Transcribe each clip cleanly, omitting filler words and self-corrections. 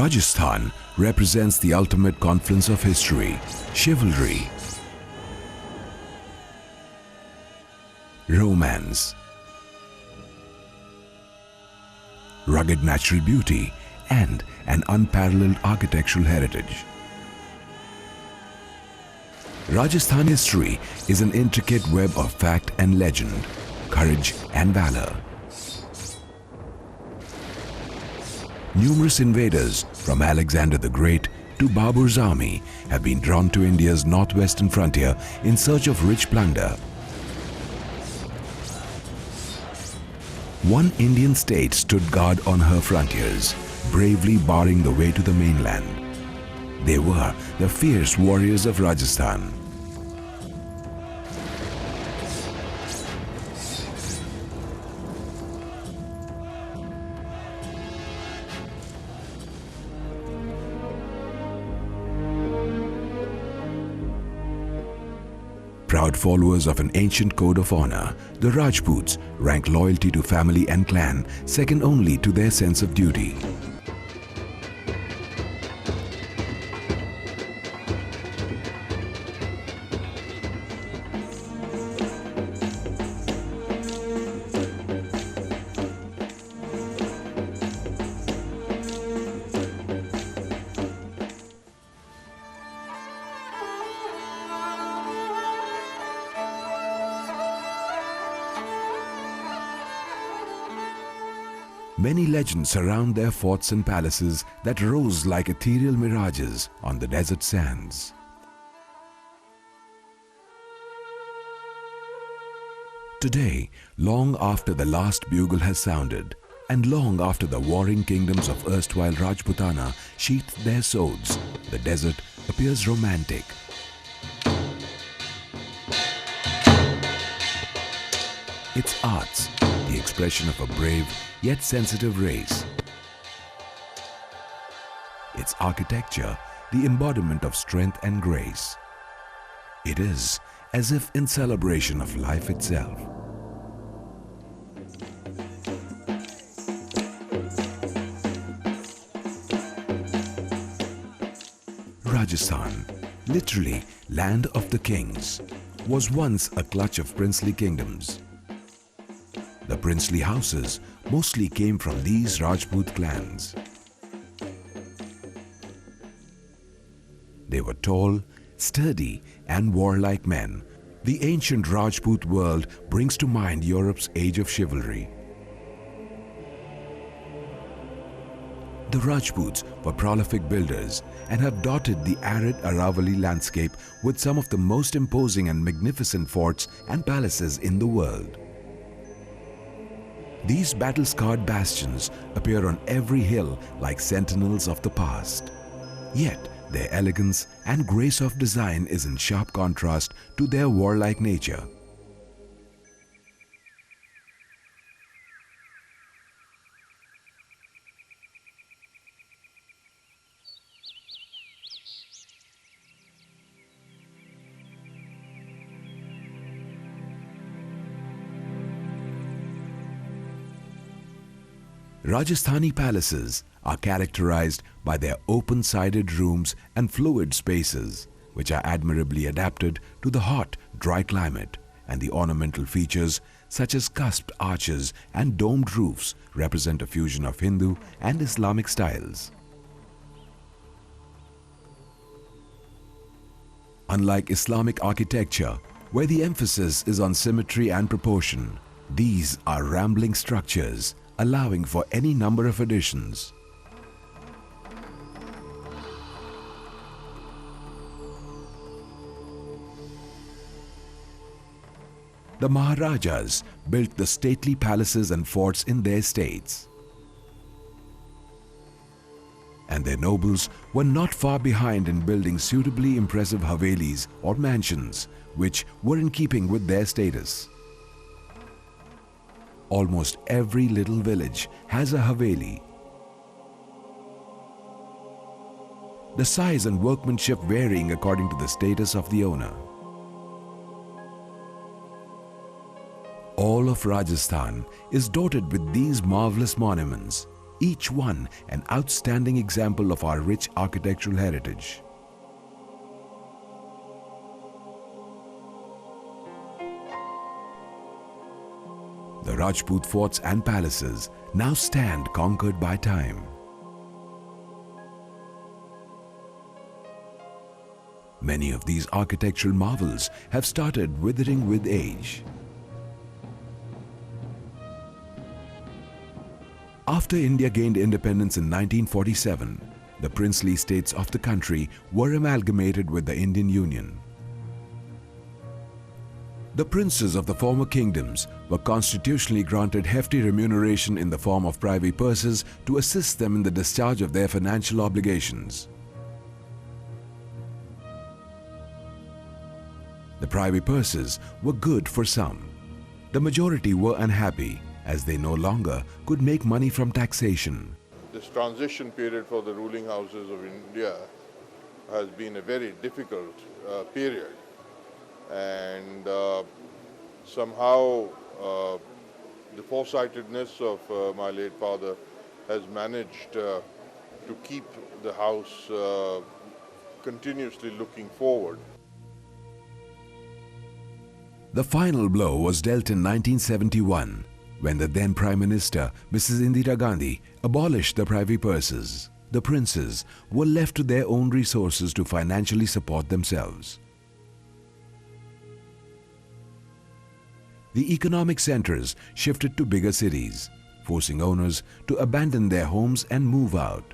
Rajasthan represents the ultimate confluence of history, chivalry, romance, rugged natural beauty, and an unparalleled architectural heritage. Rajasthan history is an intricate web of fact and legend, courage and valor. Numerous invaders, from Alexander the Great to Babur's army, have been drawn to India's northwestern frontier in search of rich plunder. One Indian state stood guard on her frontiers, bravely barring the way to the mainland. They were the fierce warriors of Rajasthan. Proud followers of an ancient code of honor, the Rajputs rank loyalty to family and clan second only to their sense of duty. Many legends surround their forts and palaces that rose like ethereal mirages on the desert sands. Today, long after the last bugle has sounded, and long after the warring kingdoms of erstwhile Rajputana sheathed their swords, the desert appears romantic. Its arts, the expression of a brave yet sensitive race. Its architecture, the embodiment of strength and grace. It is as if in celebration of life itself. Rajasthan, literally land of the kings, was once a clutch of princely kingdoms. The princely houses mostly came from these Rajput clans. They were tall, sturdy, and warlike men. The ancient Rajput world brings to mind Europe's age of chivalry. The Rajputs were prolific builders and have dotted the arid Aravali landscape with some of the most imposing and magnificent forts and palaces in the world. These battle-scarred bastions appear on every hill like sentinels of the past. Yet, their elegance and grace of design is in sharp contrast to their warlike nature. Rajasthani palaces are characterized by their open-sided rooms and fluid spaces, which are admirably adapted to the hot, dry climate, and the ornamental features such as cusped arches and domed roofs represent a fusion of Hindu and Islamic styles. Unlike Islamic architecture, where the emphasis is on symmetry and proportion, these are rambling structures allowing for any number of additions. The Maharajas built the stately palaces and forts in their states. And their nobles were not far behind in building suitably impressive havelis or mansions, which were in keeping with their status. Almost every little village has a haveli. The size and workmanship varying according to the status of the owner. All of Rajasthan is dotted with these marvelous monuments. each one an outstanding example of our rich architectural heritage. The Rajput forts and palaces now stand conquered by time. Many of these architectural marvels have started withering with age. After India gained independence in 1947, the princely states of the country were amalgamated with the Indian Union. The princes of the former kingdoms were constitutionally granted hefty remuneration in the form of privy purses to assist them in the discharge of their financial obligations. The privy purses were good for some. The majority were unhappy as they no longer could make money from taxation. This transition period for the ruling houses of India has been a very difficult period. And somehow the foresightedness of my late father has managed to keep the house continuously looking forward. The final blow was dealt in 1971 when the then Prime Minister, Mrs. Indira Gandhi, abolished the privy purses. The princes were left to their own resources to financially support themselves. The economic centers shifted to bigger cities, forcing owners to abandon their homes and move out.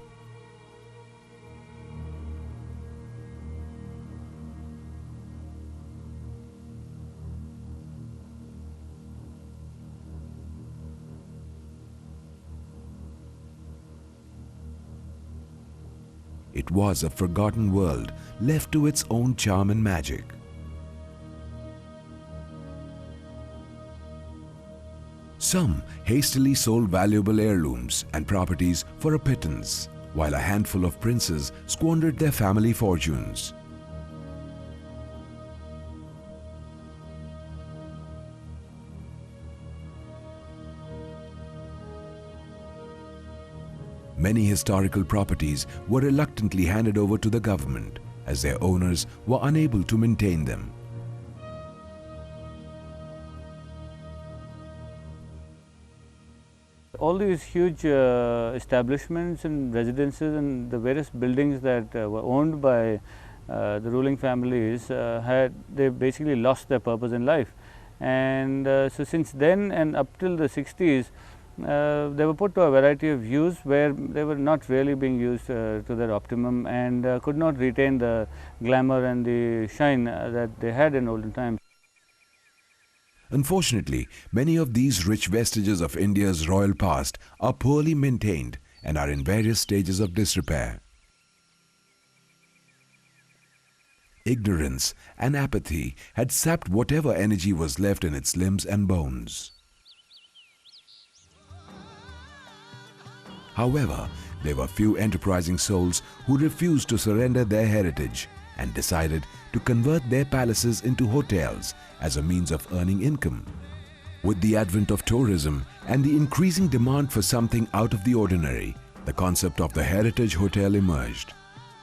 It was a forgotten world left to its own charm and magic. Some hastily sold valuable heirlooms and properties for a pittance, while a handful of princes squandered their family fortunes. Many historical properties were reluctantly handed over to the government as their owners were unable to maintain them. All these huge establishments and residences and the various buildings that were owned by the ruling families they basically lost their purpose in life. And so since then and up till the 60s, they were put to a variety of use where they were not really being used to their optimum and could not retain the glamour and the shine that they had in olden times. Unfortunately, many of these rich vestiges of India's royal past are poorly maintained and are in various stages of disrepair. Ignorance and apathy had sapped whatever energy was left in its limbs and bones. However, there were few enterprising souls who refused to surrender their heritage and decided to convert their palaces into hotels as a means of earning income. With the advent of tourism and the increasing demand for something out of the ordinary, the concept of the heritage hotel emerged.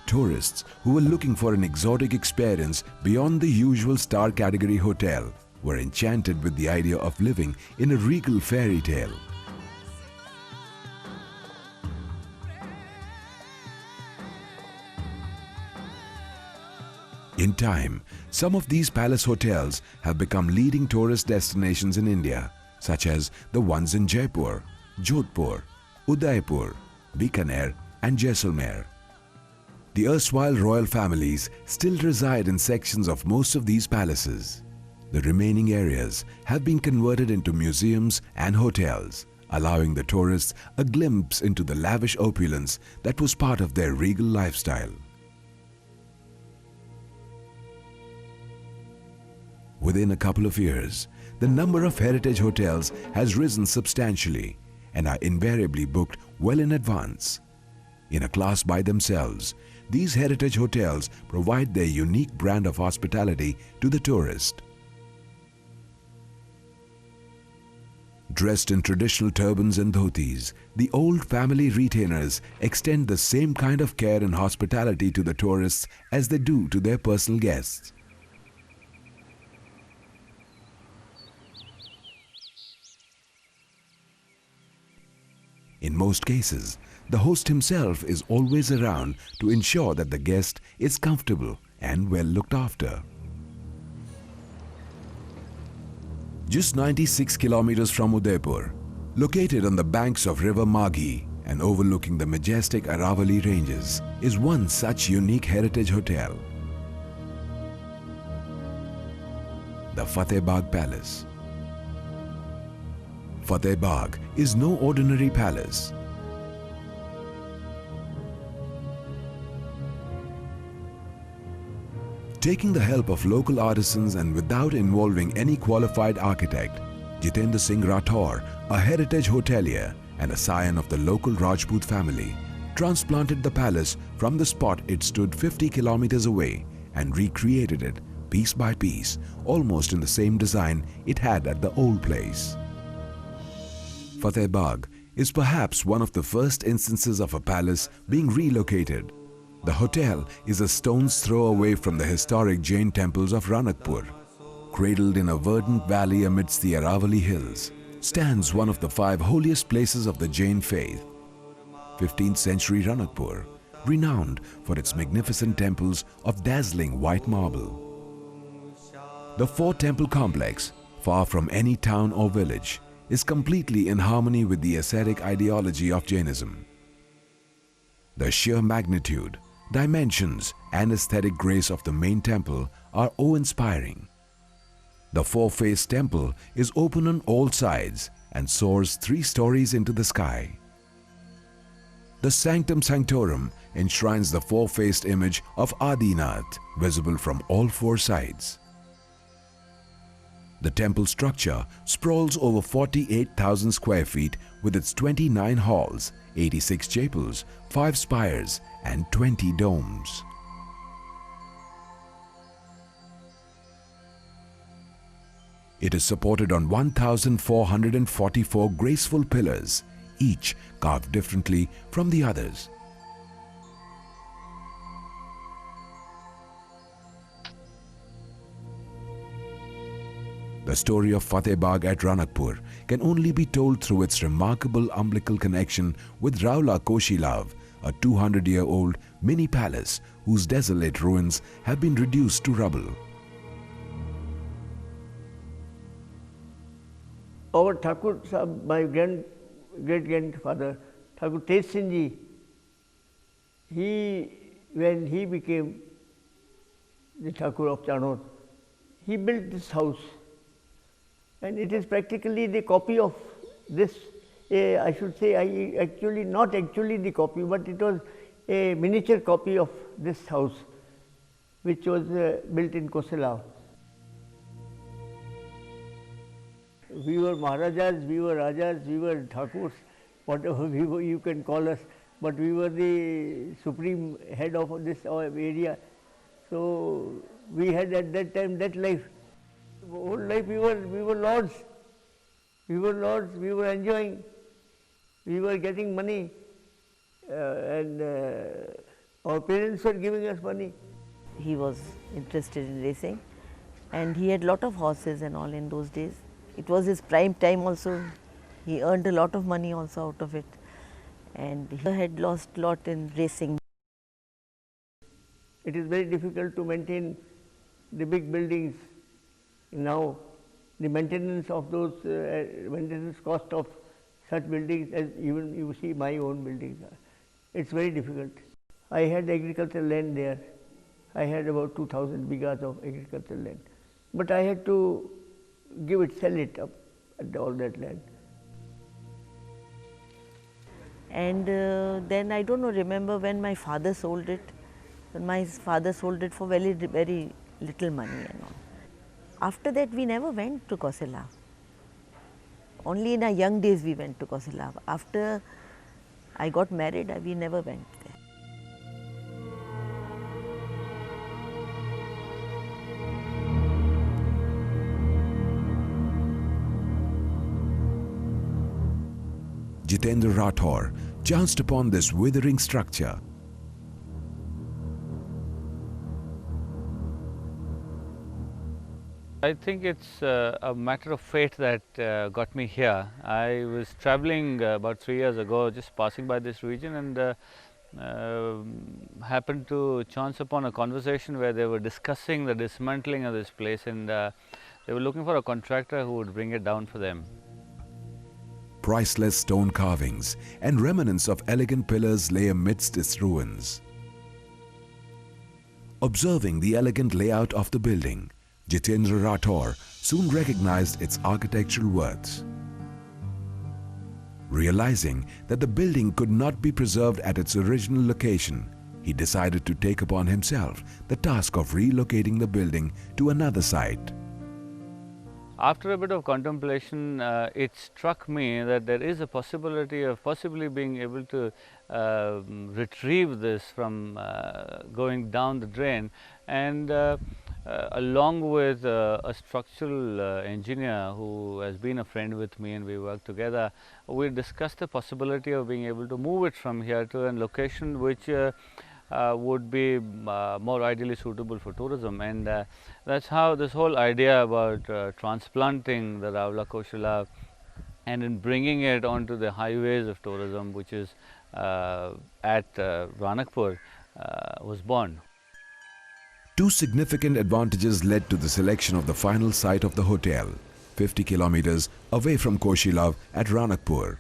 Tourists who were looking for an exotic experience beyond the usual star category hotel were enchanted with the idea of living in a regal fairy tale. In time, some of these palace hotels have become leading tourist destinations in India, such as the ones in Jaipur, Jodhpur, Udaipur, Bikaner and Jaisalmer. The erstwhile royal families still reside in sections of most of these palaces. The remaining areas have been converted into museums and hotels, allowing the tourists a glimpse into the lavish opulence that was part of their regal lifestyle. Within a couple of years, the number of heritage hotels has risen substantially and are invariably booked well in advance. In a class by themselves, these heritage hotels provide their unique brand of hospitality to the tourist. Dressed in traditional turbans and dhotis, the old family retainers extend the same kind of care and hospitality to the tourists as they do to their personal guests. In most cases, the host himself is always around to ensure that the guest is comfortable and well looked after. Just 96 kilometers from Udaipur, located on the banks of river Maghi and overlooking the majestic Aravali ranges, is one such unique heritage hotel, the Fateh Bagh Palace. Fateh Bagh is no ordinary palace. Taking the help of local artisans and without involving any qualified architect, Jitender Singh Rathore, a heritage hotelier and a scion of the local Rajput family, transplanted the palace from the spot it stood 50 kilometers away and recreated it piece by piece, almost in the same design it had at the old place. Fateh Bagh is perhaps one of the first instances of a palace being relocated. The hotel is a stone's throw away from the historic Jain temples of Ranakpur. Cradled in a verdant valley amidst the Aravali hills, stands one of the 5 holiest places of the Jain faith. 15th century Ranakpur, renowned for its magnificent temples of dazzling white marble. The 4-temple complex, far from any town or village, is completely in harmony with the ascetic ideology of Jainism. The sheer magnitude, dimensions and aesthetic grace of the main temple are awe-inspiring. The 4-faced temple is open on all sides and soars 3 stories into the sky. The Sanctum Sanctorum enshrines the 4-faced image of Adinath, visible from all 4 sides. The temple structure sprawls over 48,000 square feet with its 29 halls, 86 chapels, 5 spires and 20 domes. It is supported on 1,444 graceful pillars, each carved differently from the others. The story of Fateh Bagh at Ranakpur can only be told through its remarkable umbilical connection with Rawla Koshilav, a 200-year-old mini palace whose desolate ruins have been reduced to rubble. Our Thakur Sahab, my great-grandfather, Thakur Jitender Singh Ji, when he became the Thakur of Chanod, he built this house. And it is practically the copy of this, I should say, not actually the copy, but it was a miniature copy of this house, which was built in Koshilav. We were Maharajas, we were Rajas, we were Thakurs, whatever you can call us, but we were the supreme head of this area. So we had at that time that life. Whole life we were lords. We were lords, we were enjoying, we were getting money, and our parents were giving us money. He was interested in racing and he had lot of horses and all in those days. It was his prime time also. He earned a lot of money also out of it, and he had lost a lot in racing. It is very difficult to maintain the big buildings now. The maintenance of those, maintenance cost of such buildings, as even you see my own buildings, it's very difficult. I had agricultural land there. I had about 2,000 bighas of agricultural land, but I had to sell it up, all that land. And then I don't know, remember when my father sold it. When my father sold it for very, very little money and all. After that, we never went to Koshilav. Only in our young days we went to Koshilav. After I got married, we never went there. Jitender Rathore chanced upon this withering structure. I think it's a matter of fate that got me here. I was traveling about 3 years ago, just passing by this region, and happened to chance upon a conversation where they were discussing the dismantling of this place, and they were looking for a contractor who would bring it down for them. Priceless stone carvings and remnants of elegant pillars lay amidst its ruins. Observing the elegant layout of the building, Jitender Rathore soon recognized its architectural worth. Realizing that the building could not be preserved at its original location, he decided to take upon himself the task of relocating the building to another site. After a bit of contemplation, it struck me that there is a possibility of possibly being able to retrieve this from going down the drain, and along with a structural engineer who has been a friend with me and we work together, we discussed the possibility of being able to move it from here to a location which would be more ideally suitable for tourism, and that's how this whole idea about transplanting the Rawla Koshilav and in bringing it onto the highways of tourism, which is at Ranakpur, was born. Two significant advantages led to the selection of the final site of the hotel, 50 kilometers away from Koshilav at Ranakpur.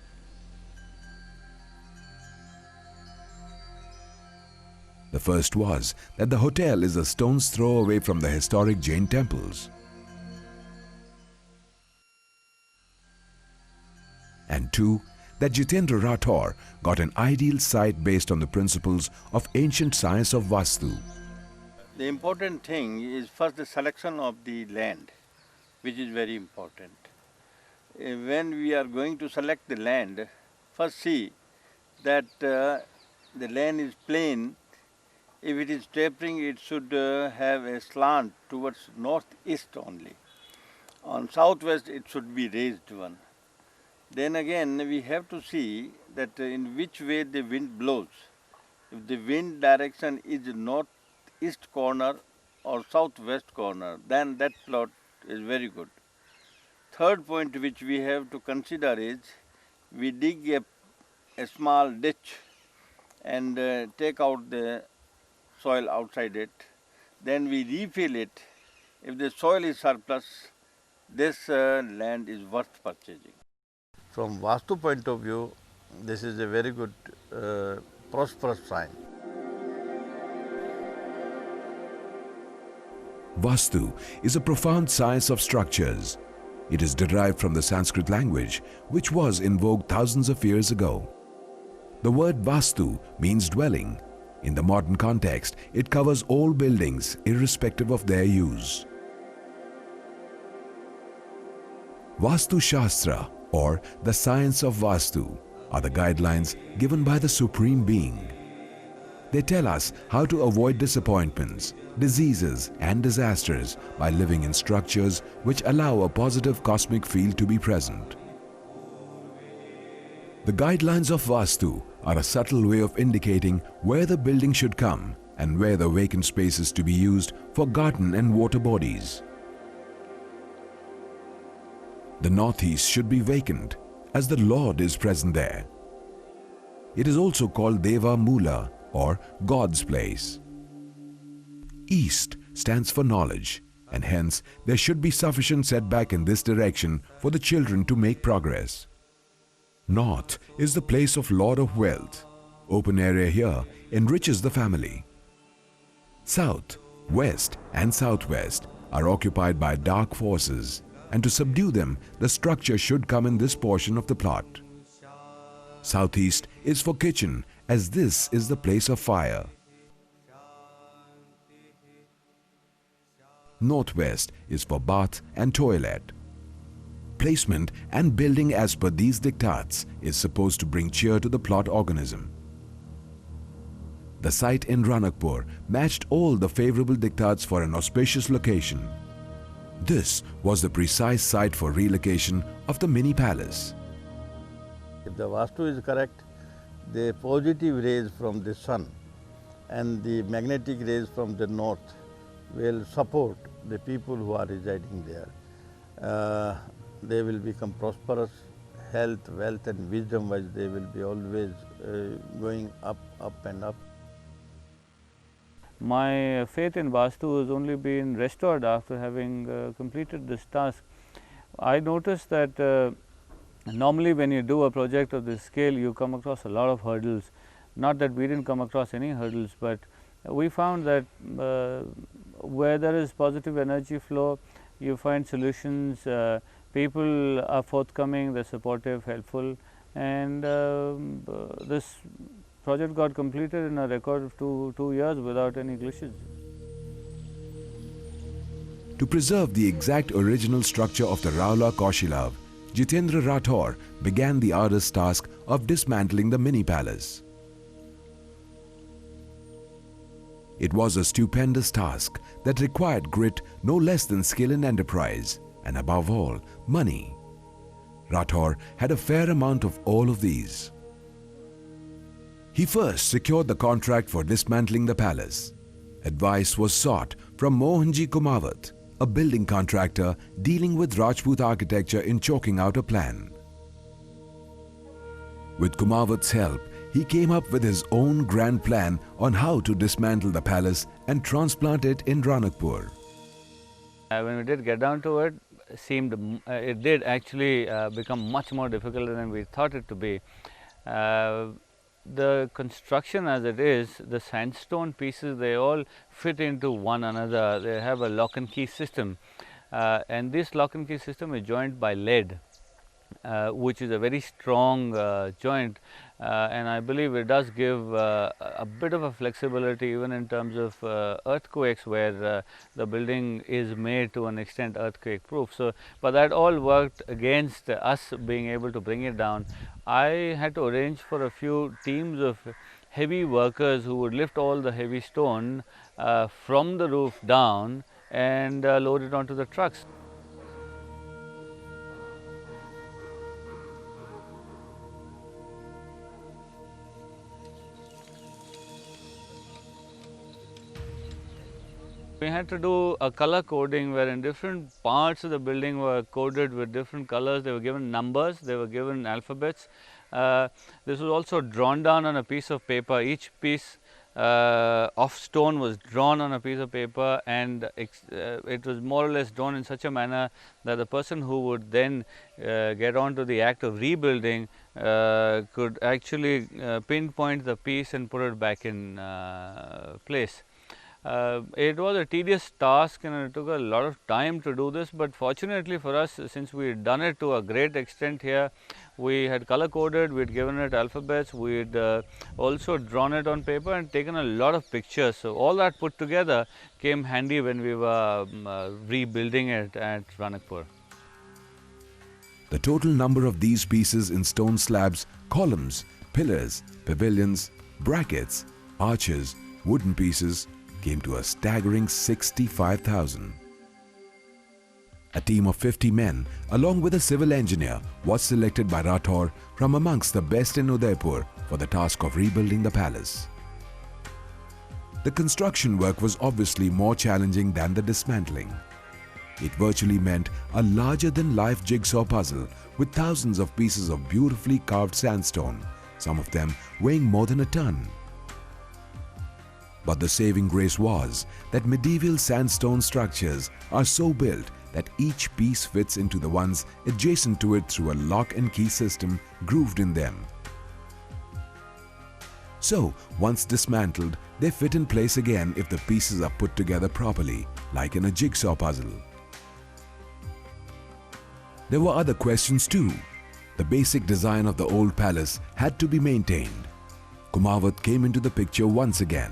The first was that the hotel is a stone's throw away from the historic Jain temples. And two, that Jitender Rathore got an ideal site based on the principles of ancient science of Vastu. The important thing is first the selection of the land, which is very important. When we are going to select the land, first see that the land is plain. If it is tapering, it should have a slant towards northeast only. On southwest, it should be raised one. Then again, we have to see that in which way the wind blows. If the wind direction is northeast corner or southwest corner, then that plot is very good. Third point which we have to consider is, we dig a small ditch and take out the soil outside it, then we refill it. If the soil is surplus, this land is worth purchasing. From Vastu point of view, this is a very good prosperous sign. Vastu is a profound science of structures. It is derived from the Sanskrit language, which was in vogue thousands of years ago. The word Vastu means dwelling. In the modern context, it covers all buildings, irrespective of their use. Vastu Shastra, or the science of Vastu, are the guidelines given by the Supreme Being. They tell us how to avoid disappointments, diseases, and disasters by living in structures which allow a positive cosmic field to be present. The guidelines of Vastu are a subtle way of indicating where the building should come and where the vacant space is to be used for garden and water bodies. The northeast should be vacant, as the Lord is present there. It is also called Deva Mula, or God's place. East stands for knowledge, and hence there should be sufficient setback in this direction for the children to make progress. North is the place of Lord of Wealth. Open area here enriches the family. South, West and Southwest are occupied by dark forces, and to subdue them, the structure should come in this portion of the plot. Southeast is for kitchen, as this is the place of fire. Northwest is for bath and toilet. Placement and building as per these diktats is supposed to bring cheer to the plot organism. The site in Ranakpur matched all the favorable diktats for an auspicious location. This was the precise site for relocation of the mini palace. if the Vastu is correct, the positive rays from the sun and the magnetic rays from the north will support the people who are residing there. They will become prosperous, health, wealth and wisdom wise they will be always going up, up and up. My faith in Vastu has only been restored after having completed this task. I noticed that normally when you do a project of this scale, you come across a lot of hurdles. Not that we didn't come across any hurdles, but we found that where there is positive energy flow, you find solutions, people are forthcoming, they're supportive, helpful, and this project got completed in a record of two years without any glitches. To preserve the exact original structure of the Rawla Koshilav, Jitendra Rathore began the arduous task of dismantling the mini palace. It was a stupendous task that required grit no less than skill and enterprise, and above all, money. Rathore had a fair amount of all of these. He first secured the contract for dismantling the palace. Advice was sought from Mohanji Kumawat, a building contractor dealing with Rajput architecture in chalking out a plan. With Kumawat's help, he came up with his own grand plan on how to dismantle the palace and transplant it in Ranakpur. When we did get down to it, it did actually become much more difficult than we thought it to be. The construction as it is, the sandstone pieces, they all fit into one another. They have a lock and key system, and this lock and key system is joined by lead, which is a very strong joint, and I believe it does give a bit of a flexibility even in terms of earthquakes, where the building is made to an extent earthquake proof. So, but that all worked against us being able to bring it down. I had to arrange for a few teams of heavy workers who would lift all the heavy stone from the roof down and load it onto the trucks. We had to do a color coding wherein different parts of the building were coded with different colors. They were given numbers, they were given alphabets. This was also drawn down on a piece of paper. Each piece of stone was drawn on a piece of paper, and it was more or less drawn in such a manner that the person who would then get on to the act of rebuilding could actually pinpoint the piece and put it back in place. It was a tedious task and it took a lot of time to do this, but fortunately for us, since we had done it to a great extent here, we had color coded, we had given it alphabets, we had also drawn it on paper and taken a lot of pictures. So, all that put together came handy when we were rebuilding it at Ranakpur. The total number of these pieces in stone slabs, columns, pillars, pavilions, brackets, arches, wooden pieces came to a staggering 65,000. A team of 50 men, along with a civil engineer, was selected by Rathore from amongst the best in Udaipur for the task of rebuilding the palace. The construction work was obviously more challenging than the dismantling. It virtually meant a larger-than-life jigsaw puzzle with thousands of pieces of beautifully carved sandstone, some of them weighing more than a ton. But the saving grace was that medieval sandstone structures are so built that each piece fits into the ones adjacent to it through a lock and key system grooved in them. So, once dismantled, they fit in place again if the pieces are put together properly, like in a jigsaw puzzle. There were other questions too. The basic design of the old palace had to be maintained. Kumawat came into the picture once again.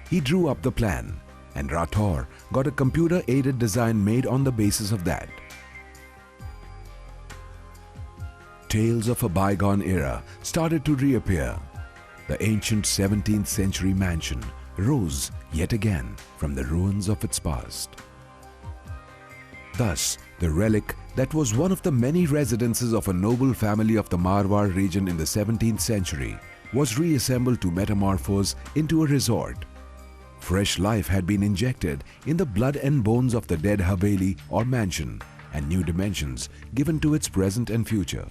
He drew up the plan, and Rathore got a computer-aided design made on the basis of that. Tales of a bygone era started to reappear. The ancient 17th century mansion rose yet again from the ruins of its past. Thus, the relic that was one of the many residences of a noble family of the Marwar region in the 17th century, was reassembled to metamorphose into a resort. Fresh life had been injected in the blood and bones of the dead Haveli or mansion, and new dimensions given to its present and future.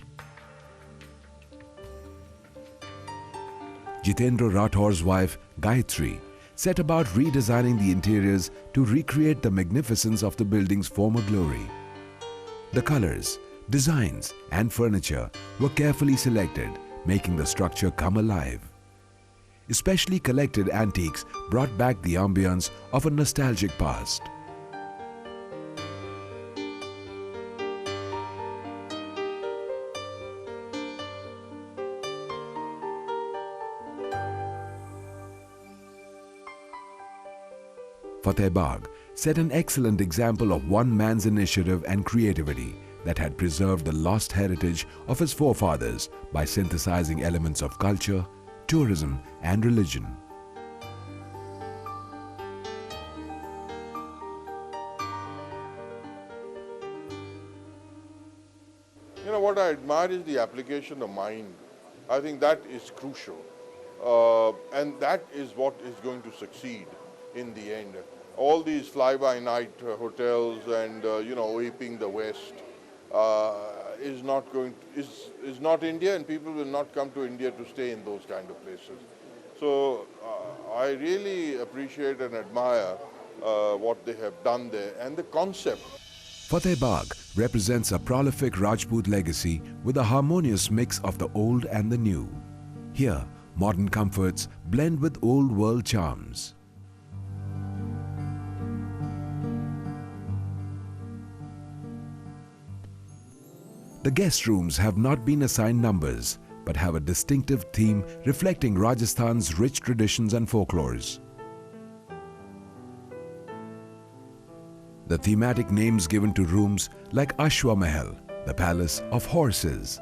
Jitendra Rathore's wife, Gayatri, set about redesigning the interiors to recreate the magnificence of the building's former glory. The colors, designs and furniture were carefully selected, making the structure come alive. Especially collected antiques brought back the ambience of a nostalgic past. Fateh Bagh set an excellent example of one man's initiative and creativity that had preserved the lost heritage of his forefathers by synthesizing elements of culture, tourism and religion. You know, what I admire is the application of mind. I think that is crucial. And that is what is going to succeed in the end. All these fly-by-night hotels and, you know, aping the West is not India, and people will not come to India to stay in those kind of places. So I really appreciate and admire what they have done there and the concept. Fateh Bagh represents a prolific Rajput legacy with a harmonious mix of the old and the new. Here, modern comforts blend with old world charms. The guest rooms have not been assigned numbers, but have a distinctive theme reflecting Rajasthan's rich traditions and folklores. The thematic names given to rooms like Ashwa Mahal, the palace of horses,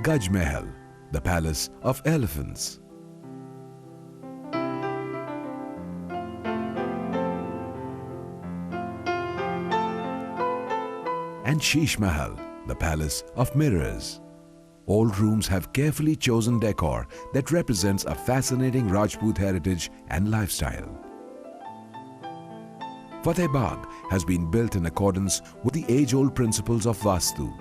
Gaj Mahal, the palace of elephants, and Sheesh Mahal, the palace of mirrors. All rooms have carefully chosen decor that represents a fascinating Rajput heritage and lifestyle. Fateh Bagh has been built in accordance with the age-old principles of Vastu.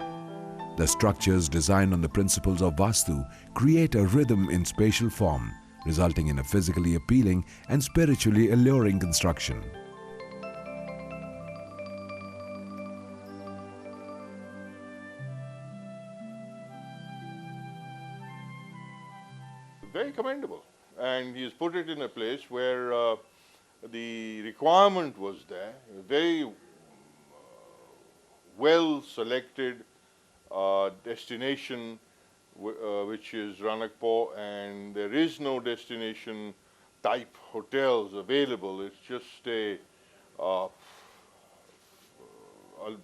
The structures designed on the principles of Vastu create a rhythm in spatial form, resulting in a physically appealing and spiritually alluring construction. Very commendable. And he's put it in a place where the requirement was there, very well selected destination, which is Ranakpur, and there is no destination type hotels available. It's just a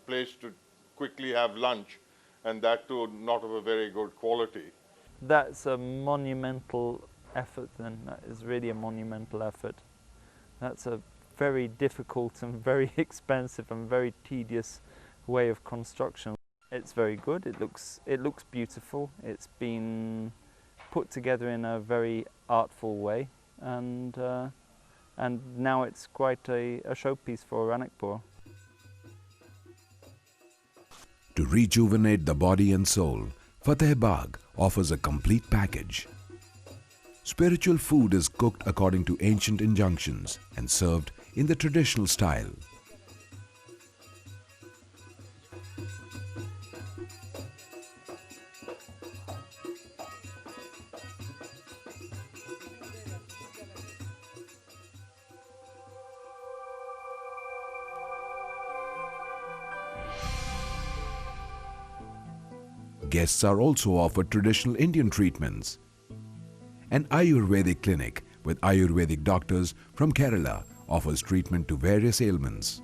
place to quickly have lunch, and that too not of a very good quality. That's a monumental effort then. That is really a monumental effort. That's a very difficult and very expensive and very tedious way of construction. It's very good. It looks beautiful. It's been put together in a very artful way, and now it's quite a showpiece for Ranakpur. To rejuvenate the body and soul, Fateh Bagh offers a complete package. Spiritual food is cooked according to ancient injunctions and served in the traditional style. Guests are also offered traditional Indian treatments. An Ayurvedic clinic with Ayurvedic doctors from Kerala offers treatment to various ailments.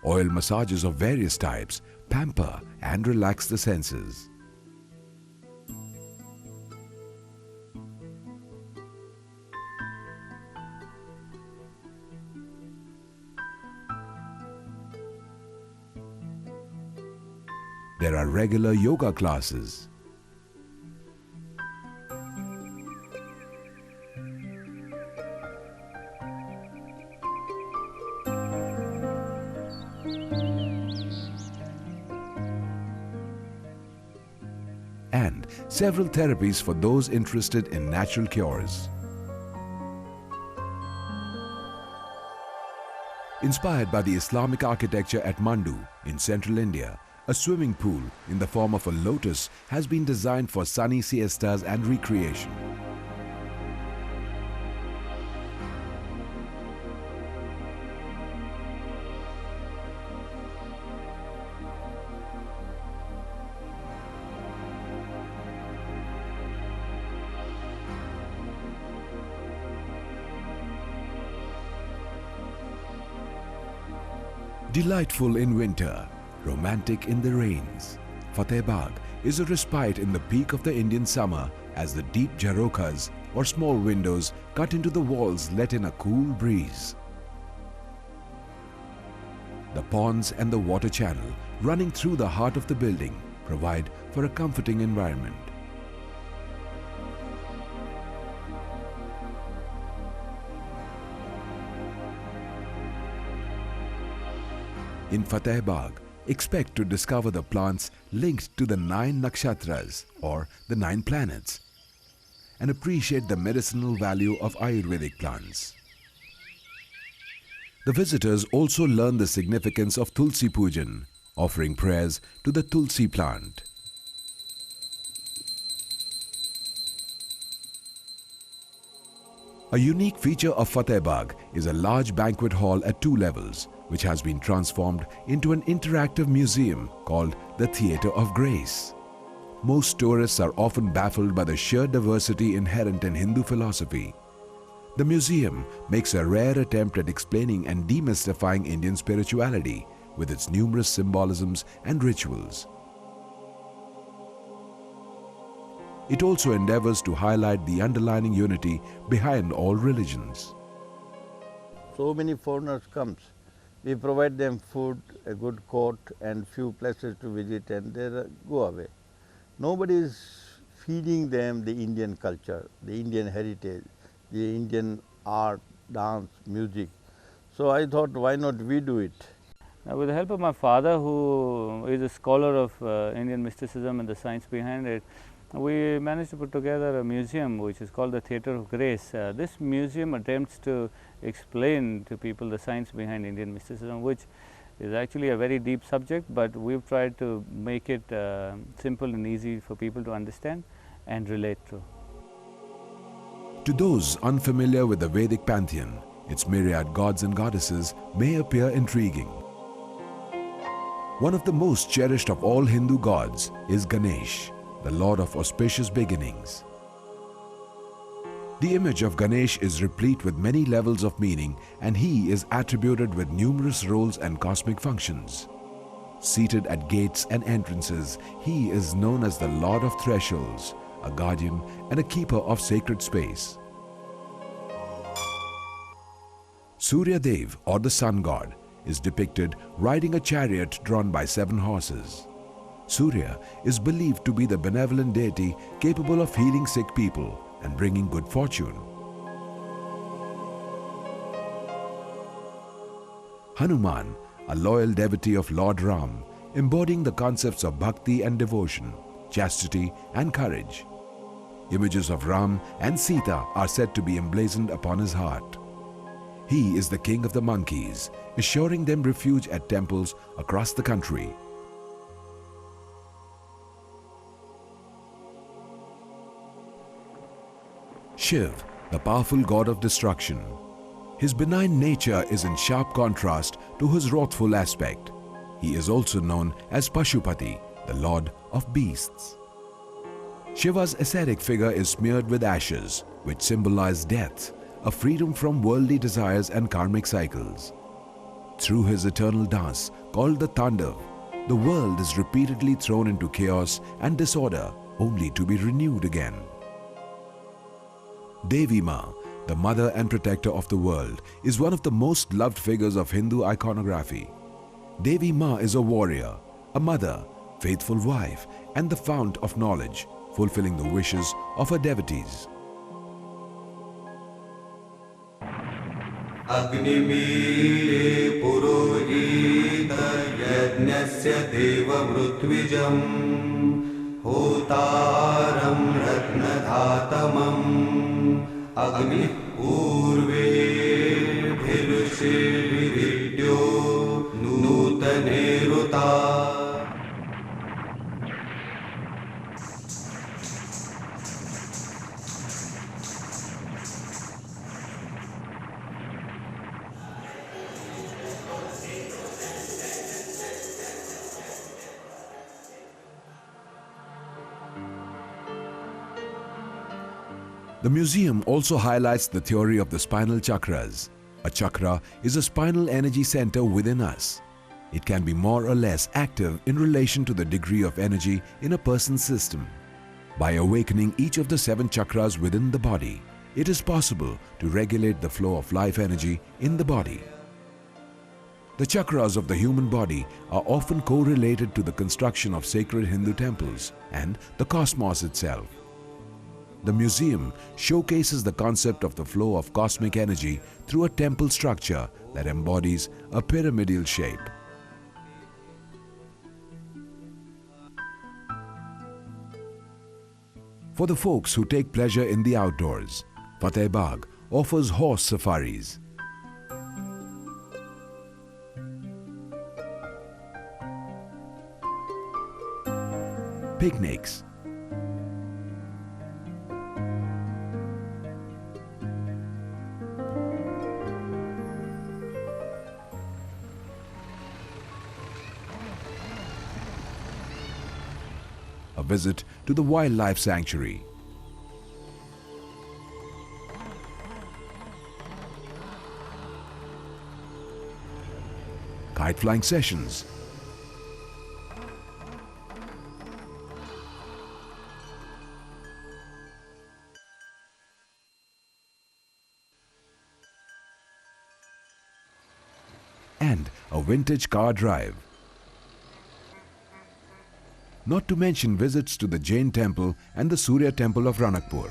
Oil massages of various types pamper and relax the senses. There are regular yoga classes. And several therapies for those interested in natural cures. Inspired by the Islamic architecture at Mandu in central India, a swimming pool in the form of a lotus has been designed for sunny siestas and recreation. Delightful in winter, romantic in the rains, Fateh Bagh is a respite in the peak of the Indian summer as the deep jharokhas or small windows cut into the walls let in a cool breeze. The ponds and the water channel running through the heart of the building provide for a comforting environment. In Fateh Bagh, expect to discover the plants linked to the 9 nakshatras or the 9 planets and appreciate the medicinal value of Ayurvedic plants. The visitors also learn the significance of Tulsi Pujan, offering prayers to the Tulsi plant. A unique feature of Fateh Bagh is a large banquet hall at 2 levels, which has been transformed into an interactive museum called the Theatre of Grace. Most tourists are often baffled by the sheer diversity inherent in Hindu philosophy. The museum makes a rare attempt at explaining and demystifying Indian spirituality with its numerous symbolisms and rituals. It also endeavors to highlight the underlying unity behind all religions. So many foreigners come. We provide them food, a good court and few places to visit and they go away. Nobody is feeding them the Indian culture, the Indian heritage, the Indian art, dance, music. So I thought, why not we do it? With the help of my father, who is a scholar of Indian mysticism and the science behind it, we managed to put together a museum which is called the Theatre of Grace. This museum attempts to explain to people the science behind Indian mysticism, which is actually a very deep subject, but we've tried to make it simple and easy for people to understand and relate to. To those unfamiliar with the Vedic pantheon, its myriad gods and goddesses may appear intriguing. One of the most cherished of all Hindu gods is Ganesh, the Lord of auspicious beginnings. The image of Ganesh is replete with many levels of meaning, and he is attributed with numerous roles and cosmic functions. Seated at gates and entrances, he is known as the Lord of Thresholds, a guardian and a keeper of sacred space. Surya Dev, or the sun god, is depicted riding a chariot drawn by 7 horses. Surya is believed to be the benevolent deity capable of healing sick people and bringing good fortune. Hanuman, a loyal devotee of Lord Ram, embodying the concepts of bhakti and devotion, chastity and courage. Images of Ram and Sita are said to be emblazoned upon his heart. He is the king of the monkeys, assuring them refuge at temples across the country. Shiv, the powerful god of destruction. His benign nature is in sharp contrast to his wrathful aspect. He is also known as Pashupati, the lord of beasts. Shiva's ascetic figure is smeared with ashes, which symbolize death, a freedom from worldly desires and karmic cycles. Through his eternal dance called the Tandav, the world is repeatedly thrown into chaos and disorder only to be renewed again. Devi Ma, the mother and protector of the world, is one of the most loved figures of Hindu iconography. Devi Ma is a warrior, a mother, faithful wife, and the fount of knowledge, fulfilling the wishes of her devotees. Agnimire purohita yajnasya deva mrutwijam hotaram ratnadhatamam agni purve bhirushvidyo nutaneruta. The museum also highlights the theory of the spinal chakras. A chakra is a spinal energy center within us. It can be more or less active in relation to the degree of energy in a person's system. By awakening each of the 7 chakras within the body, it is possible to regulate the flow of life energy in the body. The chakras of the human body are often correlated to the construction of sacred Hindu temples and the cosmos itself. The museum showcases the concept of the flow of cosmic energy through a temple structure that embodies a pyramidal shape. For the folks who take pleasure in the outdoors, Fateh Bagh offers horse safaris, picnics, a visit to the wildlife sanctuary, kite flying sessions, and a vintage car drive. Not to mention visits to the Jain temple and the Surya temple of Ranakpur.